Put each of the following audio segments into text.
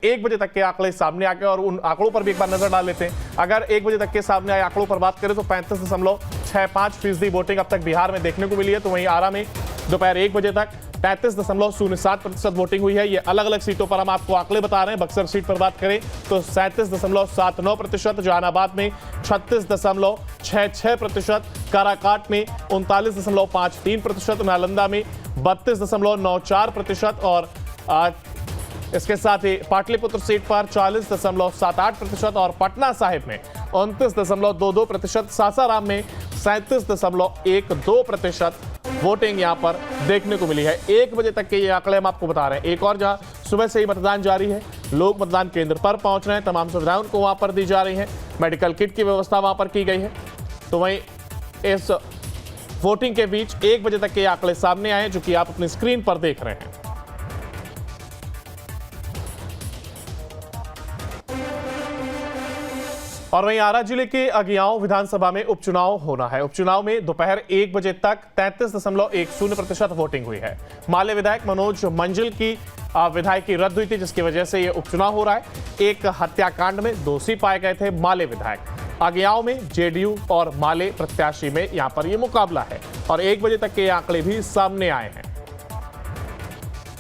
1 बजे तक के आंकड़े सामने आ गए और उन आंकड़ों पर भी एक बार नजर डाल लेते हैं। अगर 1 बजे तक के सामने आए आंकड़ों पर बात करें तो 35.65% वोटिंग अब तक बिहार में देखने को मिली है। तो वहीं आरा में दोपहर 1 बजे तक 35.07% वोटिंग हुई है। ये अलग अलग सीटों पर हम आपको आंकड़े बता रहे हैं। बक्सर सीट पर बात करें तो 37.79%, जहानाबाद में 36.66%, काराकाट में 39.53%, नालंदा में 32.94% और इसके साथ ही पाटलिपुत्र सीट पर 40.78% और पटना साहिब में 29.22%, सासाराम में 37.12% वोटिंग यहां पर देखने को मिली है। 1 बजे तक के ये आंकड़े हम आपको बता रहे हैं। एक और जहां सुबह से ही मतदान जारी है, लोग मतदान केंद्र पर पहुंच रहे हैं, तमाम सुविधाएं उनको वहां पर दी जा रही हैं, मेडिकल किट की व्यवस्था वहां पर की गई है। तो वहीं इस वोटिंग के बीच 1 बजे तक के आंकड़े सामने आए जो कि आप अपनी स्क्रीन पर देख रहे हैं। और वहीं आरा जिले के अगियाओं विधानसभा में उपचुनाव होना है। उपचुनाव में दोपहर 1 बजे तक 33.10% वोटिंग हुई है। माले विधायक मनोज मंजिल की विधायकी रद्द हुई थी, जिसकी वजह से यह उपचुनाव हो रहा है। एक हत्याकांड में दोषी पाए गए थे माले विधायक। अगियाओं में जेडीयू और माले प्रत्याशी में यहां पर यह मुकाबला है और 1 बजे तक के आंकड़े भी सामने आए हैं।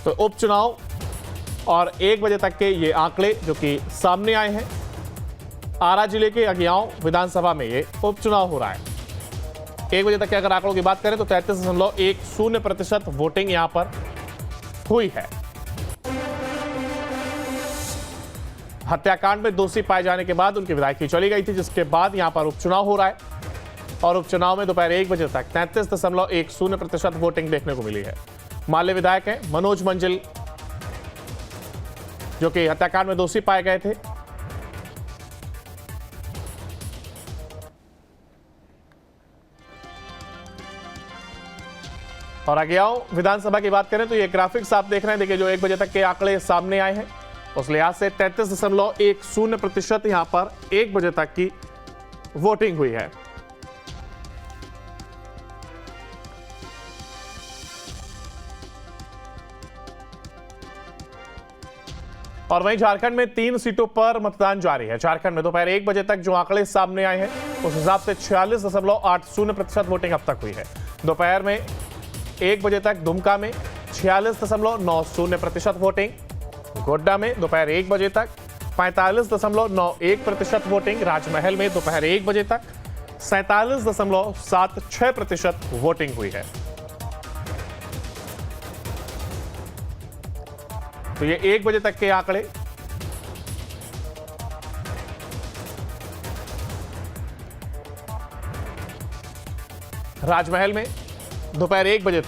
तो उपचुनाव और 1 बजे तक के ये आंकड़े जो कि सामने आए हैं। आरा जिले के अगियाओं विधानसभा में ये उपचुनाव हो रहा है। 1 बजे तक के अगर आंकड़ों की बात करें तो 33.10% वोटिंग यहां पर हुई है। हत्याकांड में दोषी पाए जाने के बाद उनकी विधायकी चली गई थी, जिसके बाद यहां पर उपचुनाव हो रहा है और उपचुनाव में दोपहर 1 बजे तक 33.10% वोटिंग देखने को मिली है। माले विधायक हैं मनोज मंजिल, जो कि हत्याकांड में दोषी पाए गए थे। और अगियाओं विधानसभा की बात करें तो ये ग्राफिक्स आप देख रहे हैं। देखिए, जो 1 बजे तक के आंकड़े सामने आए हैं उस लिहाज से 33.10% यहां पर 1 बजे तक की वोटिंग हुई है। और वहीं झारखंड में 3 सीटों पर मतदान जारी है। झारखंड में दोपहर 1 बजे तक जो आंकड़े सामने आए हैं उस हिसाब से 46.80% वोटिंग अब तक हुई है। दोपहर में 1 बजे तक दुमका में 46.90% वोटिंग, गोड्डा में दोपहर 1 बजे तक 45.91% वोटिंग, राजमहल में दोपहर 1 बजे तक 47.76% वोटिंग हुई है। तो ये 1 बजे तक के आंकड़े। राजमहल में दोपहर 1 बजे